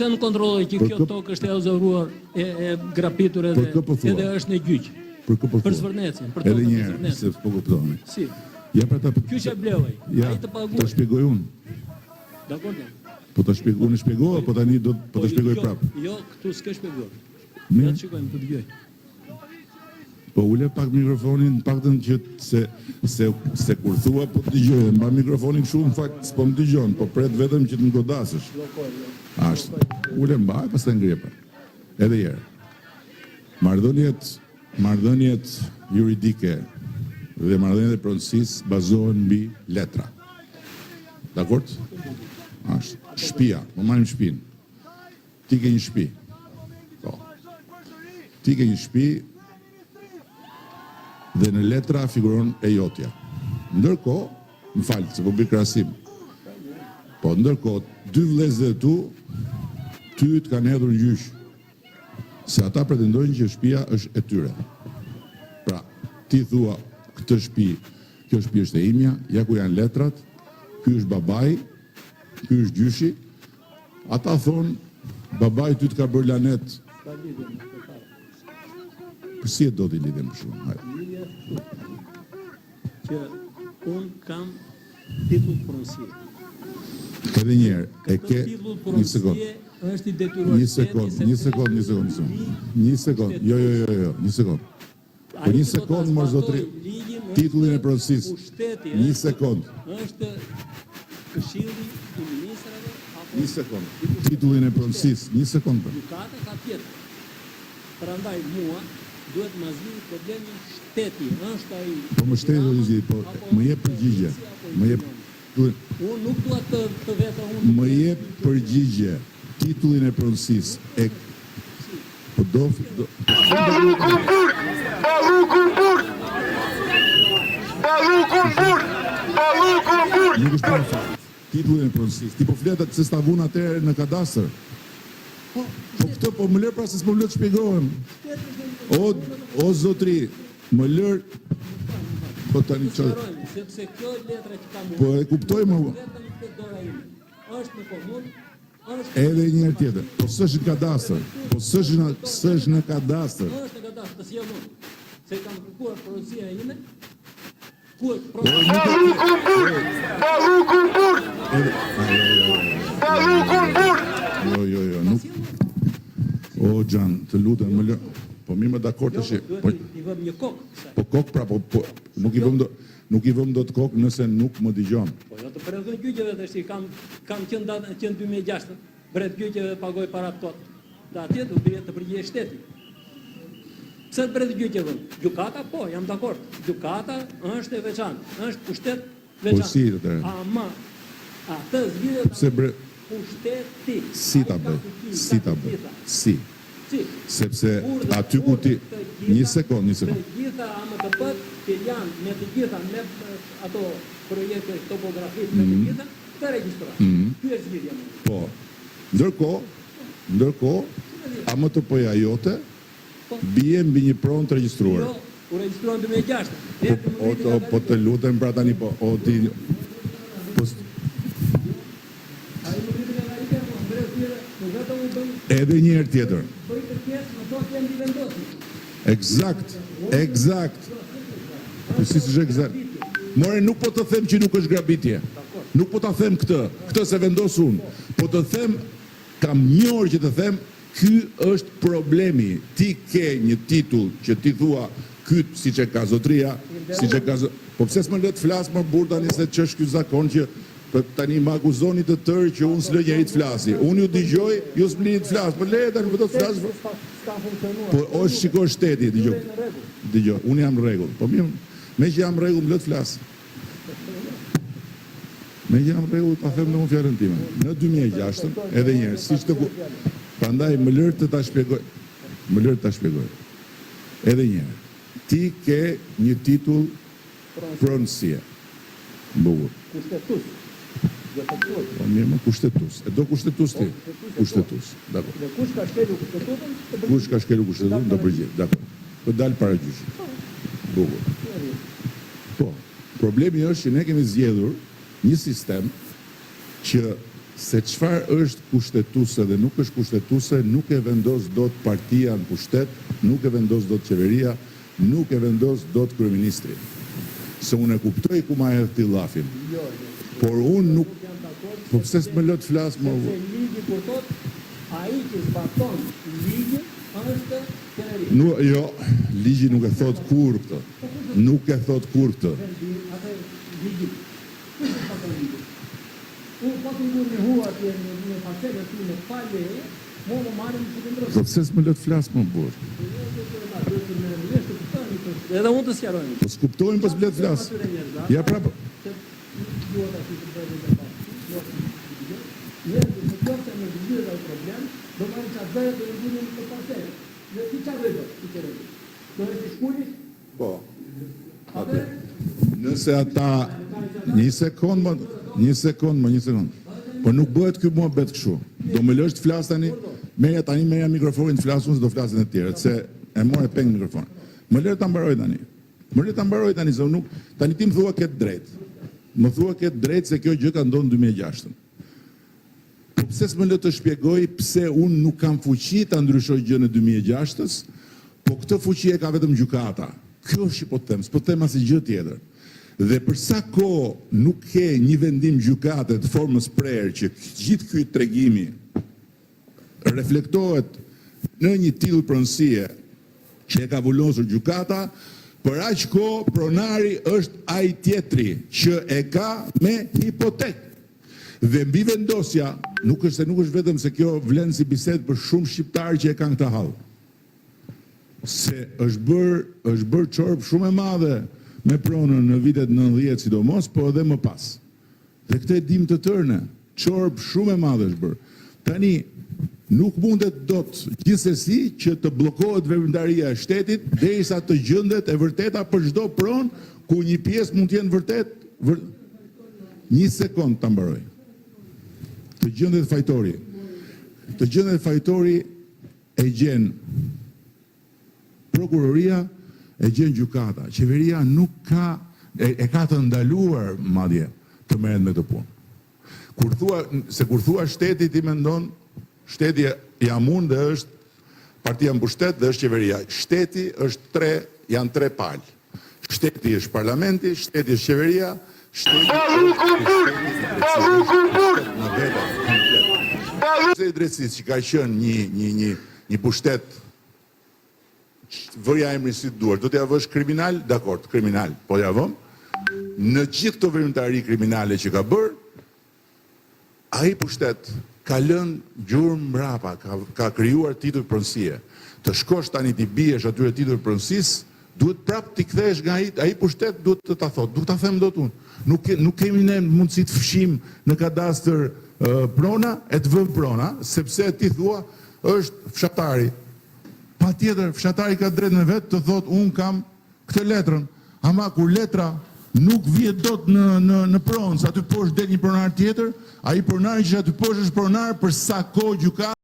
Të në kontrolloj që kjo tokë është e ozëruar, e grapitur edhe është në gjyq. Për Zvërnecin, për tokën e Zvërnecin. Se po kuptoni. Si? Ja pra ta Ky që blevoj, ai të paguaj. Ta shpjegoj unë. Dakor? Po ta shpjegoj, unë shpjegoj, po tani do po ta shpjegoj prapë. Jo, këtu s'ke shpjeguar. Ne shikojmë të dëgjoj. Po ule pak mikrofonin, paktën që se kur thua po të dëgjoj, mba mikrofonin kështu në fakt s'po më dëgjon, po pret vetëm që të më godasësh. Ashtë. Ule mbaj, pastaj ngripa. Edhe herë. Marrëdhëniet juridike dhe marrëdhëniet e pronësisë bazohen mbi letra. Dakor? Ashtë. Shtëpia, më marrim shtëpinë. Ti ke një shtëpi. Po. Ti ke një shtëpi dhe në letra figuron e jotja. Ndërkohë, më falë, se po bëj krahasim. Po ndërkohë, dy vëllezërit tu, ty të kanë hedhur në gjyq. Se ata pretendojnë që shtëpia është e tyre. Pra, ti thua këtë shtëpi, kjo shtëpi është e imja, ja ku janë letrat, ky është babai, ky është gjyshi. Ata thonë, babai ty të ka bërë lanet. Për si e do t'i lidhem për shumë? Që unë kam titull pronësie. Edhe njerë, e ke një sekund. Është i detyruar Një sekund, jo, një sekund. Po një sekund, mor zotri, titullin e pronësisë. Një sekund. Është Këshilli i Ministrave apo një sekund. Titullin e pronësisë, një sekund. Gjykata ka tjetër. Prandaj mua duhet ma zgjidhë problemi shteti, është ai. Po më shteti do të zgjidhë, po më jep përgjigje. Unë nuk dua të veta unë. Më jep përgjigje. Titullin e pronësisë e po do Ballu kumbur! Nuk është për fakt. Titullin e pronësisë. Ti po fletat se sta vun atëherë në kadastër. Po këtë po më lër pra se s'po më lë të shpjegohem. O zotri, më lër. Po tani çfarë? Sepse kjo letra që kam unë. Po e kuptoj më. Vetëm në dora ime. Është në komunë. Edhe një herë tjetër. Po s'është në kadastër. Po s'është në kadastër. Është në kadastër, të sjell unë. Se kam kërkuar pronësia ime. Jo, nuk. O, Gjan, të lutem, më lë. Po mi më dakord tash. Po i vëm një kokë. Po kokë pra, po nuk i vëm dot kokë nëse nuk më dëgjon. Po jo të përredhën gjyqeve tash, kam qenë 2006, bret gjyqeve pagoj para tot. Da atje do të përgjigje shteti. Pse të bret gjyqeve? Gjykata po, jam dakord. Gjykata është e veçantë, është pushtet veçantë. Po si atë? Ama atë zgjidhet pse bre pushteti. Si ta bëj? Si? Sepse aty ku ti një sekond. Të gjitha AMTP-t që janë me të gjitha me ato projekte topografike me të gjitha të regjistruar. Ky është zgjidhja. Po. Ndërkohë, AMTP-ja jote bie mbi një pronë të regjistruar. Jo, u regjistruan 2006. Po të lutem pra tani po. O ti edhe një herë tjetër. Eksakt. Po si është eksakt? More nuk po të them që nuk është grabitje. Nuk po ta them këtë se vendos unë. Po të them, kam një orë që të them, ky është problemi. Ti ke një titull që ti thua kyt siç e ka zotria, siç e ka po pse s'më lë të flas më burr tani se ç'është ky zakon që tani më akuzoni të tërë që unë s'lë njëri të flasi. Unë ju dëgjoj, ju s'mlini të flas. Po le tani do të flas. Po o shikoj shteti, dëgjoj. Unë jam në rregull. Po mirë, me që jam në rregull, më lë të flas. Me që jam në rregull, ta them në fjalën time. Në 2006, edhe një herë, siç të prandaj më lër të ta shpjegoj. Edhe një herë. Ti ke një titull pronësie. Bukur. Kushtetus. Po mirë, më kushtetus. E do kushtetus ti? Kushtetus. Dakor. Dhe kush ka shkelur kushtetutën? Kush ka shkelur kushtetutën do përgjigjet. Dakor. Po dal para gjyqit. Bukur. Po. Problemi është që ne kemi zgjedhur një sistem që se çfarë është kushtetuese dhe nuk është kushtetuese nuk e vendos dot partia në pushtet, nuk e vendos dot qeveria, nuk e vendos dot kryeministri. Se unë e kuptoj ku ma hedh ti llafin. Por unë nuk. Po pse s'më lë të flas më? Se ligji kur thot ai që zbaton ligjin është qeveria. Jo, ligji nuk e thot kur këtë. Nuk e thot kur këtë. Atë ligji. Kush zbaton ligjin? Unë po të ngur me hua atje në parcelën time falje, më marrim si të ndrosë. Po pse s'më lë të flas më burr? Edhe unë të sqaroj. Po s'kuptojmë pas blet flas. Ja prapë. Po. Nëse ata një sekond. Po nuk bëhet ky muhabet kështu. Do më lësh të flas tani? Merja mikrofonin të flas unë se do flasin të tjerët, se e morë peng mikrofon. Më lër ta mbaroj tani. Se nuk tani ti më thua këtë drejt. Më thua këtë drejt se kjo gjë ka ndodhur në 2006. Po pse s'më lë të shpjegoj pse unë nuk kam fuqi ta ndryshoj gjën në 2006-s, po këtë fuqi e ka vetëm gjykata. Kjo është që po të them, s'po të them asnjë gjë tjetër. Dhe për sa kohë nuk ke një vendim gjykate të formës prerë që gjithë ky tregimi reflektohet në një tillë pronësie që e ka vullosur gjykata, për aq kohë pronari është ai tjetri që e ka me hipotekë. Dhe mbi vendosja nuk është vetëm se kjo vlen si bisedë për shumë shqiptarë që e kanë këtë hall. Se është bërë çorp shumë e madhe me pronën në vitet 90 sidomos, po edhe më pas. Dhe këtë e dim të tërë, çorp shumë e madhe është bërë. Tani nuk mundet dot gjithsesi që të bllokohet veprimtaria e shtetit derisa të gjendet e vërteta për çdo pronë ku një pjesë mund të jenë vërtet. Një sekond ta mbaroj. Të gjendet fajtori e gjen prokuroria, e gjen gjykata. Qeveria nuk ka e ka të ndaluar madje të merret me këtë punë. Kur thua shteti ti mendon shteti jam unë dhe është partia në pushtet dhe është qeveria. Shteti është janë tre palë. Shteti është parlamenti, shteti është qeveria, shteti i drejtësisë që ka qenë një pushtet vërja emrin si duar, do t'ja vësh kriminal, dakord, kriminal, po ja vëm, në gjithë këto veprimtari kriminale që ka bërë, ai pushtet ka lënë gjurmë mbrapa, ka krijuar titull pronësie. Të shkosh tani ti biesh atyre titull pronësisë, duhet prap t'i kthesh nga ai pushtet, duhet të ta thotë, duhet ta them dot unë. Nuk kemi ne mundësi të fshim në kadastër prona e të vëmë prona, sepse ti thua është fshatari. Patjetër, fshatari ka drejt në vetë të thotë unë kam këtë letrën, ama kur letra nuk vjet dot në pronë, sa aty poshtë del një pronar tjetër, ai pronari që aty poshtë është pronar për sa kohë gjykata